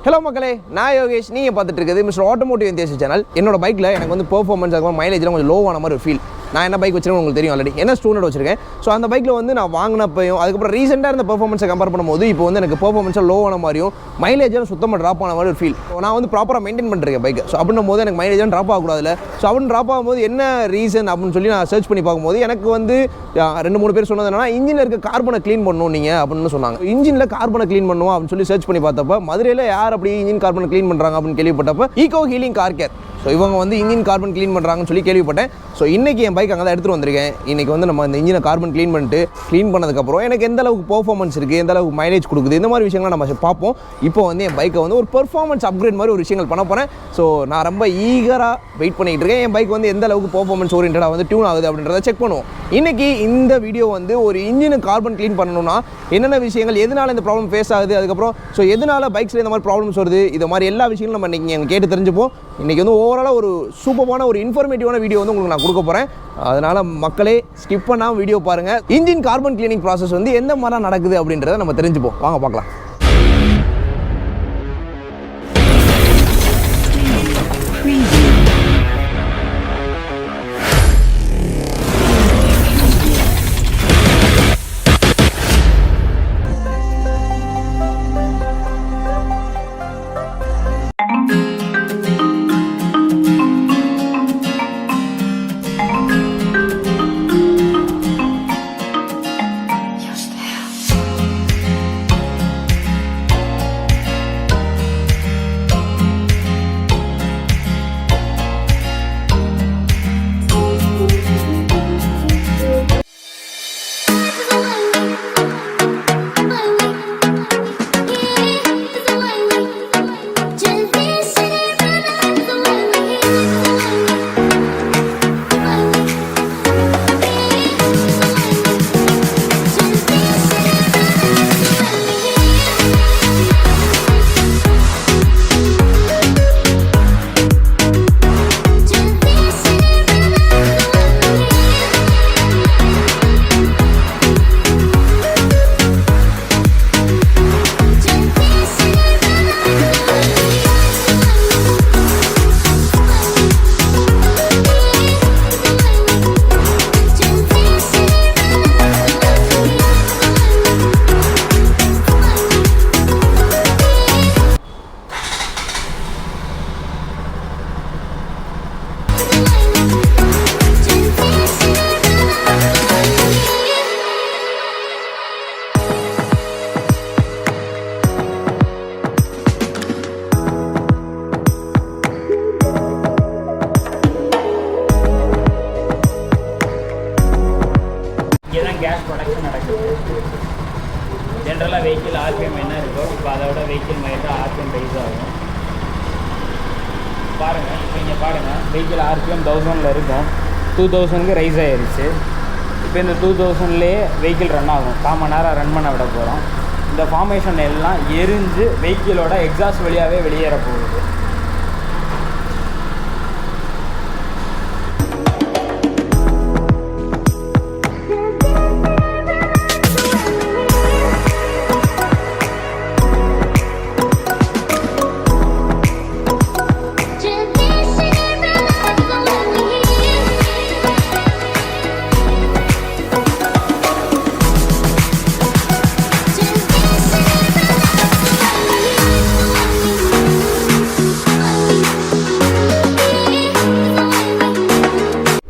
Hello மக்களே, நான் யோகேஷ். நீங்கள் பார்த்துட்டு இருக்குது மிஸ்டர் ஆட்டோமோட்டிவ் எந்தியாஸ்ட் சேனல். என்னோட பைக்கில் எனக்கு வந்து பெர்ஃபார்மன்ஸ் அதுக்கப்புறம் மைலேஜ்லாம் கொஞ்சம் லோவான மாதிரி ஒரு ஃபீல். நான் என்ன பைக் வச்சிருக்கேன் உங்களுக்கு தெரியும் ஆல்ரெடி. என்ன ஸ்டூடெண்ட் வச்சிருக்கேன். ஸோ அந்த பைக்கில் வந்து நான் வாங்கினப்பையும் அதுக்கப்புறம் ரீசெண்டாக இருந்த பெர்ஃபார்மன்ஸை கம்பேர் பண்ணும்போது இப்போ வந்து எனக்கு பெர்ஃபார்மன்ஸாக லோவான மாதிரியும் மைலேஜெலாம் சுத்தமாக ட்ராப் ஆன மாதிரி ஒரு ஃபீல். நான் வந்து ப்ராப்பராக மெயின்டைன் பண்ணுறேன் பைக். ஸோ அப்படின்னும் போது எனக்கு மைலேஜெலாம் ட்ராப் ஆகக்கூடாதுல. ஸோ அப்படின்னு ட்ராப் ஆகும்போது என்ன ரீசன் அப்படின்னு சொல்லி நான் சர்ச் பண்ணி பார்க்கும்போது எனக்கு வந்து 2-3 பேர் சொன்னது என்னன்னா, இன்ஜினில் இருக்க கார்பனை க்ளீன் பண்ணணும் நீங்கள் அப்படின்னு சொன்னாங்க. இன்ஜினில் கார்பனை க்ளீன் பண்ணுவோம் அப்படின்னு சொல்லி சர்ச் பண்ணி பார்த்தப்ப மதுரையில் யார் அப்படி இன்ஜின் கார்பனை க்ளீன் பண்ணுறாங்க அப்படின்னு கேள்விப்பட்டப்ப eco healing car care. So இவங்க வந்து இன்ஜின் கார்பன் க்ளீன் பண்ணுறாங்கன்னு சொல்லி கேள்விப்பட்டேன். ஸோ இன்றைக்கி என் பைக் அங்கே தான் எடுத்துகிட்டு வந்திருக்கேன். இன்றைக்கி வந்து நம்ம இந்த இன்ஜினை கார்பன் க்ளீன் பண்ணதுக்கப்புறம் எனக்கு எந்த அளவுக்கு பெர்ஃபார்மன்ஸ் இருக்குது, எந்த அளவுக்கு மைலேஜ் கொடுக்குது, இந்த மாதிரி விஷயங்கள் நம்ம பார்ப்போம். இப்போ வந்து என் பைக்கை வந்து ஒரு பெர்ஃபார்மன்ஸ் அப்கிரேட் மாதிரி ஒரு விஷயங்கள் பண்ண போகிறேன். ஸோ நான் ரொம்ப ஈகராக வெயிட் பண்ணிகிட்டு இருக்கேன். என் பைக் வந்து எந்த அளவுக்கு பெர்ஃபார்மன்ஸ் ஓரியன்டாக வந்து டியூன் ஆகுது அப்படின்றத செக் பண்ணுவோம். இன்றைக்கி இந்த வீடியோ வந்து ஒரு இன்ஜினை கார்பன் க்ளீன் பண்ணணும்னா என்னென்ன விஷயங்கள், எதனால் இந்த ப்ராப்ளம் ஃபேஸ் ஆகுது, அதுக்கப்புறம் ஸோ எதனால் பைக்ஸில் இந்த மாதிரி ப்ராப்ளம்ஸ் வருது, இது மாதிரி எல்லா விஷயங்களும் நம்ம இன்றைக்கி எங்கள் கேட்டு தெரிஞ்சுப்போம். இன்றைக்கி வந்து ஓவராலாக ஒரு சூப்பரான ஒரு இன்ஃபர்மேட்டிவான வீடியோ வந்து உங்களுக்கு நான் கொடுக்க போகிறேன். அதனால் மக்களே ஸ்கிப் பண்ணாமல் வீடியோ பாருங்கள். இன்ஜின் கார்பன் க்ளீனிங் ப்ராசஸ் வந்து எந்த மாதிரி நடக்குது அப்படின்றத நம்ம தெரிஞ்சுப்போம். வாங்க பார்க்கலாம். ஜென்ரலாக வெஹிக்கிள் ஆர்பிஎம் என்ன இருக்கோ இப்போ அதோட வெஹிக்கிள் மைட்டாக ஆர்பிஎம் ரைஸ் ஆகும். பாருங்கள், இப்போ இங்கே பாருங்கள், வெஹிக்கிள் ஆர்பிஎம் 1000 இருக்கும், 2000க்கு ரைஸ் ஆகிருச்சு. இப்போ இந்த 2000லேயே வெஹிக்கிள் ரன் ஆகும். 1/4 மணி நேரம் ரன் பண்ண விட போகிறோம். இந்த ஃபார்மேஷன் எல்லாம் எரிஞ்சு வெஹிக்கிளோட எக்ஸாஸ்ட் வழியாகவே வெளியேற போகுது.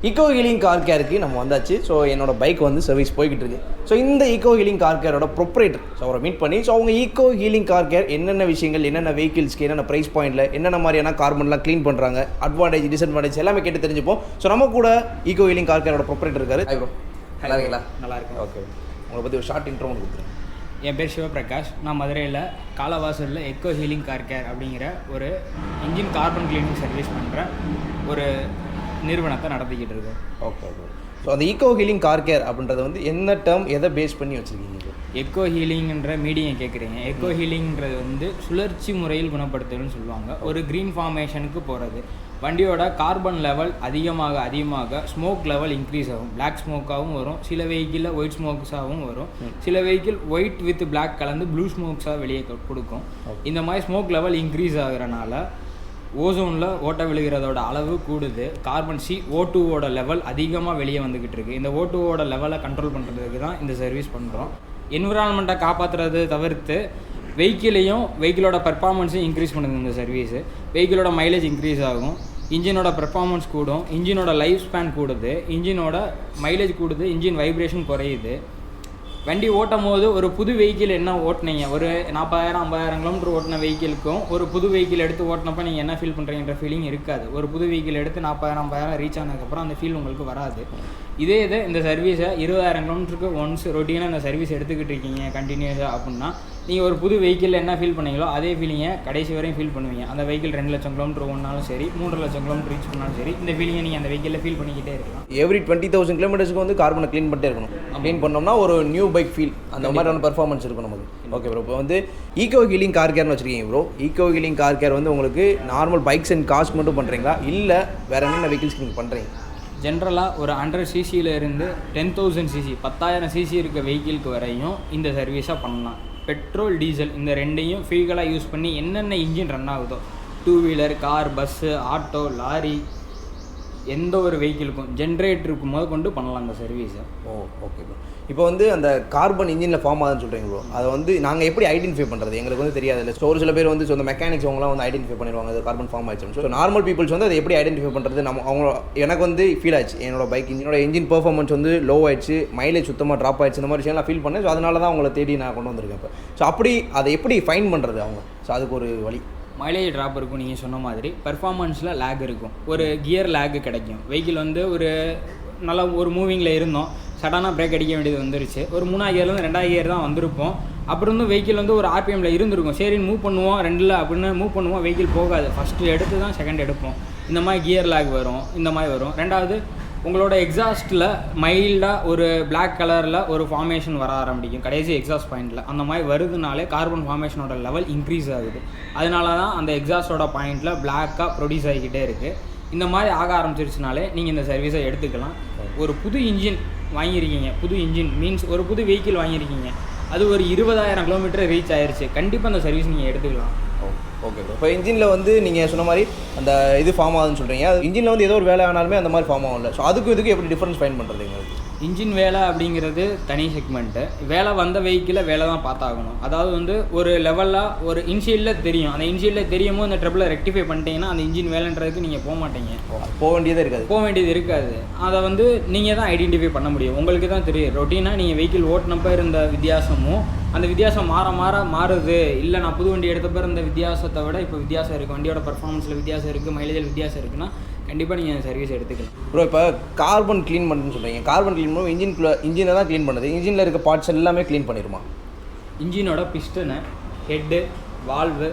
ஈகோ ஹீலிங் கார் கேருக்கு நம்ம வந்தாச்சு. ஸோ என்னோட பைக் வந்து சர்வீஸ் போய்கிட்டு இருக்கு. ஸோ இந்த ஈகோ ஹீலிங் கார் கேரோட ப்ரொப்ரேட்டர், ஸோ அவரை மீட் பண்ணி ஸோ அவங்க ஈகோ ஹீலிங் கார் கேர் என்னென்ன விஷயங்கள், என்னென்ன வெஹிக்கிள்ஸ்க்கு, என்னென்ன ப்ரைஸ் பாயிண்டில் என்னென்ன மாதிரியான கார்பன்லாம் க்ளீன் பண்ணுறாங்க, அட்வான்டேஜ் டிஸ்அட்வான்டேஜ் எல்லாமே கேட்டு தெரிஞ்சுப்போம். ஸோ நம்ம கூட ஈகோ ஹீலிங் கார் கேரோட ப்ரொப்ரேட்டர் இருக்காரு. ப்ரோ, நல்லா இருக்கீங்களா? நல்லா இருக்கும். ஓகே, உங்களை பற்றி ஒரு ஷார்ட் இன்ட்ரோ கொடுத்துருங்க. என் பேர் சிவபிரகாஷ். நான் மதுரையில் காலவாசலில் ஈகோ ஹீலிங் கார் கேர் அப்படிங்கிற ஒரு இன்ஜின் கார்பன் க்ளீனிங் சர்வீஸ் பண்ணுற ஒரு நிறுவனத்தை நடத்திக்கிட்டு இருக்கோம். Okay okay. ஸோ அந்த ஈகோ ஹீலிங் கார் கேர் அப்படின்றது வந்து என்ன டேர்ம், எதை பேஸ் பண்ணி வச்சுருக்கீங்க? எக்கோ ஹீலிங்ன்ற மீடியம் கேட்குறீங்க. எக்கோ ஹீலிங்கிறது வந்து சுழற்சி முறையில் குணப்படுத்துதல்னு சொல்லுவாங்க. ஒரு க்ரீன் ஃபார்மேஷனுக்கு போகிறது. வண்டியோட கார்பன் லெவல் அதிகமாக ஸ்மோக் லெவல் இன்க்ரீஸ் ஆகும். பிளாக் ஸ்மோக்காகவும் வரும், சில வெஹிக்கிளில் ஒயிட் ஸ்மோக்ஸாகவும் வரும், சில வெஹிக்கிள் ஒயிட் வித் பிளாக் கலந்து ப்ளூ ஸ்மோக்ஸாக வெளியே கொடுக்கும். இந்த மாதிரி ஸ்மோக் லெவல் இன்க்ரீஸ் ஆகிறனால ஓசோனில் ஓட்ட விழுகிறதோட அளவு கூடுது. கார்பன் CO2வோட லெவல் அதிகமாக வெளியே வந்துக்கிட்டு இருக்குது. இந்த O2வோட லெவலை கண்ட்ரோல் பண்ணுறதுக்கு தான் இந்த சர்வீஸ் பண்ணுறோம். என்விரான்மெண்ட்டை காப்பாற்றுறது தவிர்த்து வெஹிக்கிளோட பெர்ஃபார்மன்ஸையும் இன்க்ரீஸ் பண்ணுது இந்த சர்வீஸு. வெஹிக்கிளோட மைலேஜ் இன்க்ரீஸ் ஆகும், இன்ஜினோட பெர்ஃபார்மன்ஸ் கூடும், இன்ஜினோட லைஃப் ஸ்பேன் கூடுது, இன்ஜினோட மைலேஜ் கூடுது, இன்ஜின் வைப்ரேஷன் குறையுது. வண்டி ஓட்டும் போது ஒரு புது வெஹிக்கிள் என்ன ஓட்டினீங்க, ஒரு 40,000-50,000 கிலோமீட்டர் ஓட்டின வெஹிக்கிளுக்கும் ஒரு புது வெஹிக்கிள் எடுத்து ஓட்டினப்போ நீங்கள் என்ன ஃபீல் பண்ணுறீங்கன்ற ஃபீலிங் இருக்காது. ஒரு புது வெஹிக்கிள் எடுத்து 40,000-50,000 ரீச் ஆனதுக்கப்புறம் அந்த ஃபீல் உங்களுக்கு வராது. இதே இந்த சர்வீஸை 20,000 கிலோமீட்டருக்கு ஒன்ஸ் ரொட்டீனாக இந்த சர்வீஸ் எடுத்துக்கிட்டு இருக்கீங்க கண்டினியூஸாக அப்படின்னா நீங்கள் ஒரு புது வெஹிக்கிள் என்ன ஃபீல் பண்ணீங்களோ அதே ஃபீலிங்கை கடைசி வரையும் ஃபீல் பண்ணுவீங்க. அந்த வெஹிக்கிள் 2 லட்சம் கிலோமீட்டர் ஓடினாலும் சரி, 3 லட்சம் கிலோமீட்டர் ரீச் பண்ணாலும் சரி, இந்த ஃபீலிங்கை நீங்கள் அந்த வெஹிக்கிளில் ஃபீல் பண்ணிக்கிட்டே இருக்கலாம். எவ்ரி 20,000 கிலோமீட்டர்ஸ்க்கு வந்து கார்பனை க்ளீன் பண்ணிட்டே இருக்கணும். க்ளீன் பண்ணோம்னா ஒரு நியூ பைக் ஃபீல் அந்த மாதிரியான பெர்ஃபார்மன்ஸ் இருக்கும் நமக்கு. ஓகே ப்ரோ, இப்போ வந்து ஈகோ ஹீலிங் கார் கேர்னு வச்சுருக்கீங்க bro. Ego healing car care வந்து உங்களுக்கு நார்மல் பைக்ஸ் அண்ட் கார்ஸ் மட்டும் பண்ணுறீங்களா, இல்லை வேறு என்னென்ன வெஹிக்கிள்ஸ் நீங்கள் பண்ணுறீங்க? ஜென்ரலாக ஒரு 100 சிசியில் இருந்து 10,000 சிசி 10,000 சிசி இருக்க வெஹிக்கிளுக்கு வரையும் இந்த சர்வீஸாக பண்ணலாம். பெட்ரோல், டீசல் இந்த ரெண்டையும் ஃப்ரீகளாக யூஸ் பண்ணி என்னென்ன இன்ஜின் ரன் ஆகுதோ, 2 wheeler, car, bus, auto, lorry, எந்த ஒரு வெஹிக்கிளுக்கும் ஜென்ரேட்டருக்கு முதல் கொண்டு பண்ணலாம் அந்த சர்வீஸை. Okay bro. இப்போ வந்து அந்த கார்பன் இன்ஜினில் ஃபார்ம் ஆகுதுன்னு சொல்கிறீங்க ப்ரோ, அதை வந்து நாங்கள் எப்படி ஐடென்டிஃபை பண்ணுறது? எங்களுக்கு வந்து தெரியாது இல்லை. ஒரு சில பேர் வந்து அந்த மெக்கானிக்ஸ் அவங்களாம் வந்து ஐடென்டிஃபை பண்ணிடுவாங்க அது கார்பன் ஃபார்ம் ஆயிடுச்சு. ஸோ நார்மல் பீப்புள்ஸ் வந்து அதை எப்படி ஐடென்டிஃபை பண்ணுறது? அவங்க எனக்கு வந்து ஃபீல் ஆச்சு, என்னோட பைக் இன்ஜின் பெர்ஃபார்மன்ஸ் வந்து லோ ஆயிடுச்சு, மைலேஜ் சுத்தமாக ட்ராப் ஆயிடுச்சு, இந்த மாதிரி விஷயம்லாம் ஃபீல் பண்ணேன். ஸோ அதனால தான் அவங்கள தேடி நான் கொண்டு வந்திருக்கேன் இப்போ. ஸோ அப்படி அதை எப்படி ஃபைன் பண்ணுறது அவங்க? ஸோ அதுக்கு ஒரு வழி. மைலேஜ் ட்ராப் இருக்கும், நீங்கள் சொன்ன மாதிரி பெர்ஃபார்மன்ஸில் லேக் இருக்கும், ஒரு கியர் லேக் கிடைக்கும். வெஹிக்கிள் வந்து ஒரு நல்லா ஒரு மூவிங்கில் இருந்தோம், சடனாக பிரேக் அடிக்க வேண்டியது வந்துருச்சு, ஒரு 3ஆவது கியர்லேருந்து 2ஆவது கியர் தான் வந்திருப்போம். அப்புறம் வந்து வெஹிக்கிள் வந்து ஒரு RPMல இருந்திருக்கும், சரின்னு மூவ் பண்ணுவோம் 2ல் அப்படின்னு மூவ் பண்ணுவோம், வெஹிக்கிள் போகாது. ஃபஸ்ட்டு எடுத்து தான் செகண்ட் எடுப்போம். இந்த மாதிரி கியர் லேக் வரும், இந்த மாதிரி வரும். ரெண்டாவது உங்களோட எக்ஸாஸ்ட்டில் மைல்டாக ஒரு பிளாக் கலரில் ஒரு ஃபார்மேஷன் வர ஆரம்பிக்கும் கடைசி எக்ஸாஸ்ட் பாயிண்டில். அந்த மாதிரி வருதுனாலே கார்பன் ஃபார்மேஷனோட லெவல் இன்க்ரீஸ் ஆகுது. அதனால தான் அந்த எக்ஸாஸ்டோட பாயிண்டில் பிளாக்காக ப்ரொடியூஸ் ஆகிக்கிட்டே இருக்குது. இந்த மாதிரி ஆக ஆரம்பிச்சிருச்சுனாலே நீங்கள் இந்த சர்வீஸை எடுத்துக்கலாம். ஒரு புது இன்ஜின் வாங்கியிருக்கீங்க, புது இன்ஜின் மீன்ஸ் ஒரு புது வெஹிக்கிள் வாங்கியிருக்கீங்க, அது ஒரு 20,000 கிலோமீட்டர் ரீச் ஆயிடுச்சு, கண்டிப்பாக அந்த சர்வீஸ் நீங்கள் எடுத்துக்கலாம். Okay bro. இப்போ இன்ஜினில் வந்து நீங்கள் சொன்ன மாதிரி அந்த இது ஃபார்ம் ஆகுதுன்னு சொல்கிறீங்க, அது இன்ஜினில் வந்து ஏதோ ஒரு வேலை ஆனாலுமே அந்த மாதிரி ஃபார்ம் ஆகும்ல. ஸோ இதுக்கு எப்படி டிஃப்ரென்ஸ் ஃபைண்ட் பண்ணுறது எங்களுக்கு? இன்ஜின் வேலை அப்படிங்கிறது தனி செக்மெண்ட்டு. வேலை வந்த வெஹிக்கிளில் வேலை தான் பார்த்தாகணும். அதாவது வந்து ஒரு லெவலாக ஒரு இன்ஷியலில் தெரியும், அந்த இன்ஷியலில் தெரியுமோ அந்த ட்ரபிளை ரெக்டிஃபை பண்ணிட்டீங்கன்னா அந்த இன்ஜின் வேலைன்றதுக்கு நீங்கள் போக மாட்டீங்க, போக வேண்டியது இருக்காது. அதை வந்து நீங்கள் தான் ஐடென்டிஃபை பண்ண முடியும், உங்களுக்கு தான் தெரியும். ரொட்டீனாக நீங்கள் வெஹிக்கிள் ஓட்டினப்போ இருந்த வித்தியாசமும் அந்த வித்தியாசம் மாறுது. இல்லை நான் புது வண்டி எடுத்தப்போ இருந்த வித்தியாசத்தை விட இப்போ வித்தியாசம் இருக்குது, வண்டியோட பர்ஃபார்மன்ஸில் வித்தியாசம் இருக்குது, மைலேஜில் வித்தியாசம் இருக்குன்னா கண்டிப்பாக நீங்கள் சர்வீஸ் எடுத்துக்கலாம். ப்ரோ, இப்போ கார்பன் க்ளீன் பண்ணுன்னு சொல்கிறீங்க, கார்பன் க்ளீன் பண்ணும் இன்ஜினை தான் க்ளீன் பண்ணுது, இன்ஜினில் இருக்க பார்ட்ஸ் எல்லாமே க்ளீன் பண்ணிடுமா? இன்ஜினோட piston, head, valve,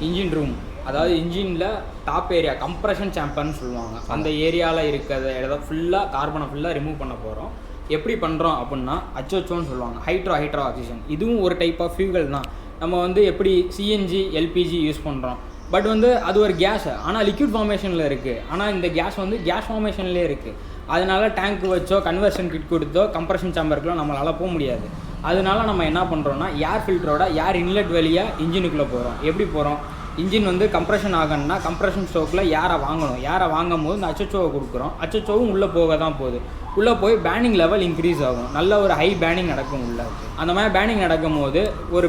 engine room, அதாவது இன்ஜினில் டாப் ஏரியா கம்ப்ரெஷன் சேம்பர்னு சொல்லுவாங்க, அந்த ஏரியாவில் இருக்கிறத இடத்த ஃபுல்லாக கார்பனை ஃபுல்லாக ரிமூவ் பண்ண போகிறோம். எப்படி பண்ணுறோம் அப்படின்னா HOன்னு சொல்லுவாங்க, ஹைட்ரோ ஆக்சிஜன். இதுவும் ஒரு டைப் ஆஃப் ஃபியூவல் தான். நம்ம வந்து எப்படி CNG, LPG யூஸ் பண்ணுறோம், பட் வந்து அது ஒரு கேஸு, ஆனால் லிக்விட் ஃபார்மேஷனில் இருக்குது. ஆனால் இந்த கேஸ் வந்து கேஸ் ஃபார்மேஷன்லேயே இருக்குது. அதனால டேங்க் வச்சோ கன்வர்ஷன் கிட் கொடுத்தோ கம்ப்ரெஷன் சேம்பருக்குலாம் நம்மளால் போக முடியாது. அதனால நம்ம என்ன பண்ணுறோன்னா ஏர் ஃபில்டரோட ஏர் இன்லெட் வழியாக இன்ஜினுக்குள்ளே போகிறோம். எப்படி போகிறோம்? இன்ஜின் வந்து கம்ப்ரெஷன் ஆகணும்னா கம்ப்ரெஷன் ஸ்டோக்கில் ஏரை வாங்கணும். ஏரை வாங்கும் போது இந்த HOவை கொடுக்குறோம். HOவும் உள்ளே போக தான் போகுது. உள்ளே போய் பேனிங் லெவல் இன்க்ரீஸ் ஆகும், நல்ல ஒரு ஹை பேனிங் நடக்கும் உள்ளே. அந்த மாதிரி பேனிங் நடக்கும் போது ஒரு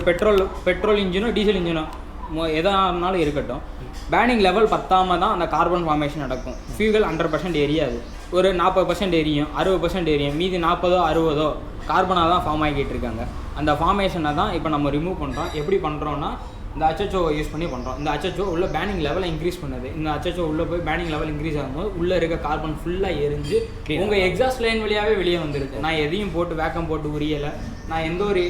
பெட்ரோல் இன்ஜினோ டீசல் இன்ஜினோ எதானாலும் இருக்கட்டும், பேனிங் லெவல் பத்தாமல் தான் அந்த கார்பன் ஃபார்மேஷன் நடக்கும். ஃபியூவல் 100% எரியாது, ஒரு 40% எரியும், 60% எரியும், மீதி 40-60 கார்பனாக தான் ஃபார்ம் ஆகிக்கிட்டு இருக்காங்க. அந்த ஃபார்மேஷனை தான் இப்போ நம்ம ரிமூவ் பண்ணுறோம். எப்படி பண்ணுறோன்னா இந்த HOவை யூஸ் பண்ணி பண்ணுறோம். இந்த HO உள்ள பேனிங் லெவலை இன்க்ரீஸ் பண்ணுது. இந்த HO உள்ளே போய் பேனிங் லெவல் இன்க்ரீஸ் ஆகும்போது உள்ளே இருக்க கார்பன் ஃபுல்லாக எரிஞ்சு உங்கள் எக்ஸாஸ்ட் லைன் வழியாகவே வெளியே வந்துடுது. நான் எதையும் போட்டு வேக்கம் போட்டு உரியலை, நான் எந்த ஒரு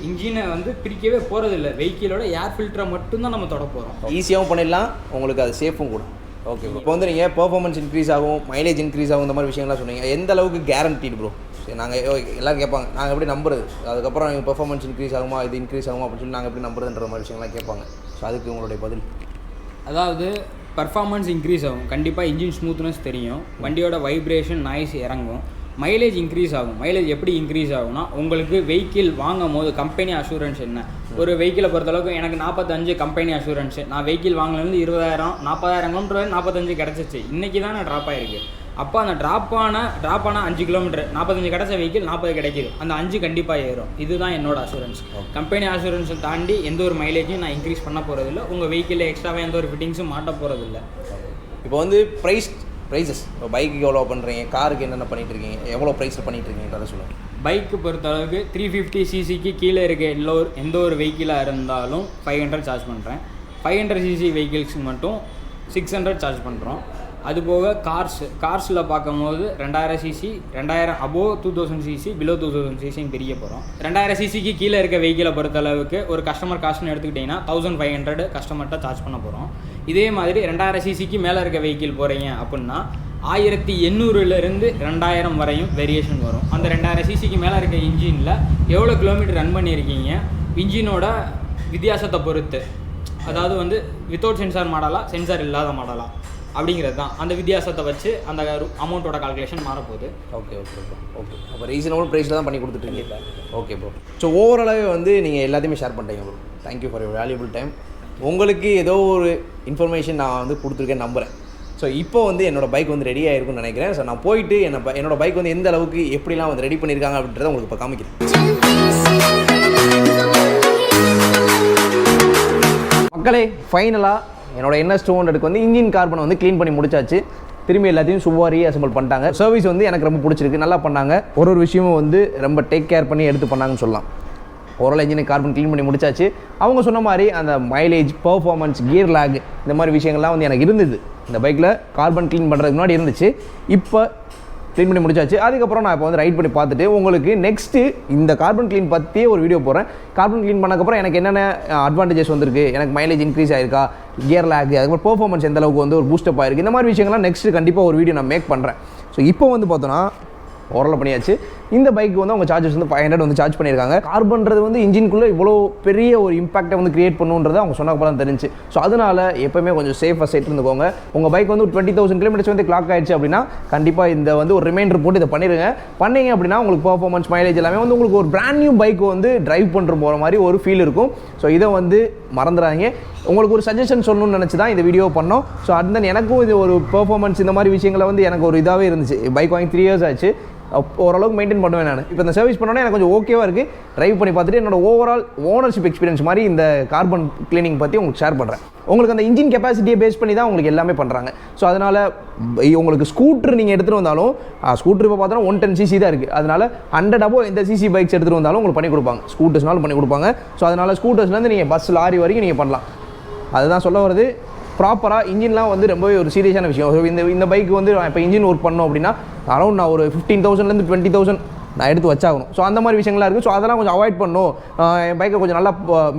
இன்ஜினை வந்து பிரிக்கவே போகிறதில்ல, வெஹிக்கிளோட ஏர் ஃபில்டரை மட்டும்தான் நம்ம தொட போகிறோம். ஈஸியாகவும் பண்ணிடலாம், உங்களுக்கு அது சேஃபும் கூட. ஓகே, இப்போ வந்து நீங்கள் பெர்ஃபார்மன்ஸ் இன்க்ரீஸ் ஆகும், மைலேஜ் இன்க்ரீஸ் ஆகும், இந்த மாதிரி விஷயங்கள்லாம் சொன்னீங்க. எந்த அளவுக்கு கேரண்டீடு ப்ரோ சரி நாங்கள் எல்லோரும் கேட்பாங்க நாங்கள் எப்படி நம்புறது, அதுக்கப்புறம் எங்கள் பெர்ஃபார்மன்ஸ் இன்க்ரீஸ் ஆகுமா இது இன்க்ரீஸ் ஆகுமா அப்படின்னு சொல்லி நாங்கள் எப்படி நம்புறதுன்ற மாதிரி விஷயங்கள்லாம் கேட்பாங்க. ஸோ அதுக்கு உங்களுடைய பதில்? அதாவது பர்ஃபார்மன்ஸ் இன்க்ரீஸ் ஆகும், கண்டிப்பாக இன்ஜின் ஸ்மூத்னஸ் தெரியும், வண்டியோட வைப்ரேஷன் நாய்ஸ் இறங்கும், மைலேஜ் இன்க்ரீஸ் ஆகும். மைலேஜ் எப்படி இன்க்ரீஸ் ஆகும்னா, உங்களுக்கு வெஹிக்கிள் வாங்கும் போது கம்பெனி அஷூரன்ஸ் என்ன, ஒரு வெஹிக்கிளை பொறுத்தளவுக்கு எனக்கு 45 கம்பெனி அஷூரன்ஸு, நான் வெஹிக்கிள் வாங்கினது 20,000 40,000 கிலோமீட்டர் 45 கிடச்சிச்சு, இன்றைக்கி தான் நான் ட்ராப் ஆகிருக்கு. அப்போ அந்த ட்ராப் ஆன 5 கிலோமீட்டர் 45 கிடச்ச வெஹிக்கிள் 40 கிடைக்கிது, அந்த 5 கண்டிப்பாக ஏறும். இதுதான் என்னோட அஷூரன்ஸ். கம்பெனி அஷூரன்ஸை தாண்டி எந்த ஒரு மைலேஜையும் நான் இன்க்ரீஸ் பண்ண போகிறதில்ல, உங்கள் வெஹிக்கிளில் எக்ஸ்ட்ராவாக எந்த ஒரு ஃபிட்டிங்ஸும் மாட்ட போகிறதில்ல. இப்போ வந்து ப்ரைஸஸ் இப்போ பைக்கு எவ்வளோ பண்ணுறீங்க, காருக்கு என்னென்ன பண்ணிகிட்ருக்கீங்க, எவ்வளோ ப்ரைஸில் பண்ணிகிட்ருக்கீங்கன்றதை சொல்லுங்கள். பைக்கு பொறுத்தளவுக்கு 350 சிசிக்கு கீழே இருக்க எந்த ஒரு வெஹிக்கிளாக இருந்தாலும் 500 சார்ஜ் பண்ணுறேன். 500 சிசி வெஹிக்கிள்ஸுக்கு மட்டும் 600 சார்ஜ் பண்ணுறோம். அதுபோக கார்ஸில் பார்க்கும்போது 2000 சிசி 2000 அபோவ் 2000 சிசி பிலோ 2000 சிசியும் பிரிய போகிறோம். 2000 சிசிக்கு கீழே இருக்க வெஹிக்கிளை பொறுத்தளவுக்கு ஒரு கஸ்டமர் காஸ்ட்னு எடுத்துக்கிட்டிங்கன்னா 1500 கஸ்டமர்கிட்ட சார்ஜ் பண்ண போகிறோம். இதே மாதிரி 2000 சிசிக்கு மேலே இருக்க வெஹிக்கிள் போகிறீங்க அப்படின்னா 1800 2000 வரையும் வேரியேஷன் வரும். அந்த 2000 சிசிக்கு மேலே இருக்க இன்ஜினில் எவ்வளோ கிலோமீட்டர் ரன் பண்ணியிருக்கீங்க, இன்ஜினோட வித்தியாசத்தை பொறுத்து, அதாவது வந்து வித்தவுட் சென்சார் மாடலா சென்சார் இல்லாத மாடலா அப்படிங்கிறது தான். அந்த வித்தியாசத்தை வச்சு அந்த அமௌண்ட்டோட கால்குலேஷன் மாறப்போகுது. ஓகே அப்போ ரீசனபிள் ப்ரைஸில் தான் பண்ணி கொடுத்துட்ருக்கீங்க. Okay bro. ஸோ ஓவராலாகவே வந்து நீங்கள் எல்லாத்தையுமே ஷேர் பண்ணிட்டீங்க bro. Thank you for your valuable time. உங்களுக்கு ஏதோ ஒரு இன்ஃபர்மேஷன் நான் வந்து கொடுத்துருக்கேன்னு நம்புகிறேன். ஸோ இப்போ வந்து என்னோடய பைக் வந்து ரெடி ஆகிருக்குன்னு நினைக்கிறேன். ஸோ நான் போயிட்டு என்னோடய பைக் வந்து எந்த அளவுக்கு எப்படிலாம் வந்து ரெடி பண்ணியிருக்காங்க அப்படின்றத உங்களுக்கு இப்போ காமிக்கிறேன். மக்களே, ஃபைனலாக என்னோட NS200க்கு வந்து இன்ஜின் கார்பனை வந்து க்ளீன் பண்ணி முடிச்சாச்சு. திரும்பி எல்லாத்தையும் சுவாரி அசம்பிள் பண்ணிட்டாங்க. சர்வீஸ் வந்து எனக்கு ரொம்ப பிடிச்சிருக்கு, நல்லா பண்ணாங்க. ஒரு விஷயமும் வந்து ரொம்ப டேக் கேர் பண்ணி எடுத்து பண்ணாங்கன்னு சொல்லலாம். ஓரளவு இன்ஜினை கார்பன் க்ளீன் பண்ணி முடிச்சாச்சு. அவங்க சொன்ன மாதிரி அந்த மைலேஜ், பர்ஃபார்மன்ஸ், கியர் லேக் இந்த மாதிரி விஷயங்கள்லாம் வந்து எனக்கு இருந்தது. இந்த பைக்கில் கார்பன் க்ளீன் பண்ணுறதுக்கு முன்னாடி இருந்துச்சு. இப்போ க்ளீன் பண்ணி முடிச்சாச்சு. அதுக்கப்புறம் நான் இப்போ வந்து ரைட் பண்ணி பார்த்துட்டு உங்களுக்கு நெக்ஸ்ட்டு இந்த கார்பன் க்ளீன் பற்றியே ஒரு வீடியோ போகிறேன். கார்பன் க்ளீன் பண்ணக்கப்புறம் எனக்கு என்னென்ன அட்வான்டேஜஸ் வந்திருக்கு, எனக்கு மைலேஜ் இன்க்ரீஸ் ஆயிருக்கா, கியர் லேக், அதுக்கப்புறம் பர்ஃபார்மன்ஸ் எந்த அளவுக்கு வந்து ஒரு பூஸ்டப் ஆயிருக்கு, இந்த மாதிரி விஷயங்கள்லாம் நெக்ஸ்ட்டு கண்டிப்பாக ஒரு வீடியோ நான் மேக் பண்ணுறேன். ஸோ இப்போ வந்து பார்த்தோன்னா ஓரளவு பண்ணியாச்சு. இந்த பைக்கு வந்து அவங்க சார்ஜஸ் வந்து 500 வந்து சார்ஜ் பண்ணியிருக்காங்க. கார்பன்றது வந்து இன்ஜின்குள்ளே இவ்வளோ பெரிய ஒரு இம்பாக்டை வந்து கிரியேட் பண்ணுன்றது அவங்க சொன்னப்போ தான் தெரிஞ்சு. ஸோ அதனால் எப்போயுமே கொஞ்சம் சேஃபாக செட் இருந்துக்கோங்க. உங்கள் பைக் வந்து 20,000 கிலோமீட்டர்ஸ் வந்து கிளாக் ஆயிடுச்சு அப்படின்னா கண்டிப்பாக இந்த வந்து ஒரு ரிமைண்டர் போட்டு இதை பண்ணிடுங்க. பண்ணிங்க அப்படின்னா உங்களுக்கு பர்ஃபார்மன்ஸ், மைலேஜ் எல்லாமே வந்து உங்களுக்கு ஒரு பிராண்ட் நியூ பைக் வந்து டிரைவ் பண்ணுற போகிற மாதிரி ஒரு ஃபீல் இருக்கும். ஸோ இதை வந்து மறந்துடாதீங்க. உங்களுக்கு ஒரு சஜஷன் சொல்லணும்னு நினச்சி தான் இந்த வீடியோ பண்ணோம். ஸோ அந்த எனக்கும் இது ஒரு பர்ஃபார்மன்ஸ் இந்த மாதிரி விஷயங்களை வந்து எனக்கு ஒரு இதாகவே இருந்துச்சு. பைக் வாங்கி 3 years ஆச்சு. ஓரளவுக்கு மெயின்டைன் பண்ணுவேன் நான். இப்போ இந்த சர்வீஸ் பண்ணோன்னே எனக்கு கொஞ்சம் ஓகேவாக இருக்குது. ட்ரைவ் பண்ணி பார்த்துட்டு என்னோட ஓவரால் ஓனர்ஷிப் எக்ஸ்பீரியன்ஸ் மாதிரி இந்த கார்பன் கிளீனிங் பற்றி உங்களுக்கு ஷேர் பண்ணுறேன். உங்களுக்கு அந்த இன்ஜின் கெப்பாசிட்டியை பேஸ் பண்ணி தான் உங்களுக்கு எல்லாமே பண்ணுறாங்க. ஸோ அதனால் உங்களுக்கு ஸ்கூட்ரு நீங்கள் எடுத்துகிட்டு வந்தாலும் ஸ்கூட்ரு இப்போ பார்த்தோன்னா 110 cc தான் இருக்குது. அதனால் 100 above எந்த சிசி பைக்ஸ் எடுத்துகிட்டு வந்தாலும் உங்களுக்கு பண்ணி கொடுப்பாங்க. ஸ்கூட்டர்ஸ்னாலும் பண்ணி கொடுப்பாங்க. ஸோ அதனால் ஸ்கூட்டர்ஸ்லேருந்து நீங்கள் பஸ், லாரி வரைக்கும் நீங்கள் பண்ணலாம். அதுதான் சொல்ல வருது. ப்ராப்பராக இன்ஜின்லாம் வந்து ரொம்பவே ஒரு சீரியஸான விஷயம். ஸோ இந்த பைக்கு வந்து இப்போ இன்ஜின் ஒர்க் பண்ணோம் அப்படின்னா அரௌண்ட் நான் ஒரு 15,000 20,000 நான் எடுத்து வச்சாகணும். ஸோ அந்த மாதிரி விஷயங்கள்லாம் இருக்குது. ஸோ அதெல்லாம் கொஞ்சம் அவாய்ட் பண்ணணும், என் பைக்கை கொஞ்சம் நல்லா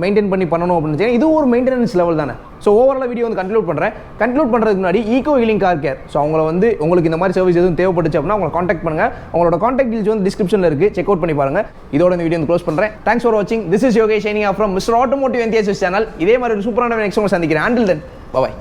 மெயின்டைன் பண்ணி பண்ணணும் அப்படின்னு இது ஒரு மெயின்டெனன்ஸ் லெவல் தானே. ஸோ ஓவரால் வீடியோ வந்து கன்க்ளூட் பண்ணுறதுக்கு முன்னாடி ego healing car care. So அவங்கள வந்து உங்களுக்கு இந்த மாதிரி சர்வீஸ் எதுவும் தேவைப்பட்டுச்சு அப்படின்னா அவங்களை காண்டாக்ட் பண்ணுங்கள். அவங்களோட காண்டாக்ட் டீல்ஸ் வந்து டிஸ்கிரிப்ஷனில் இருக்குது, செக் அவுட் பண்ணி பாருங்கள். இதோட இந்த வீடியோ வந்து க்ளோஸ் பண்ணுறேன். தேங்க்ஸ் ஃபார் வாட்சிங். This is Yogesh signing off from mister automotive enthusiast channel. இதே மாதிரி ஒரு சூப்பரான நெக்ஸ்ட் உங்களை சந்திக்கிறேன். Until then, by.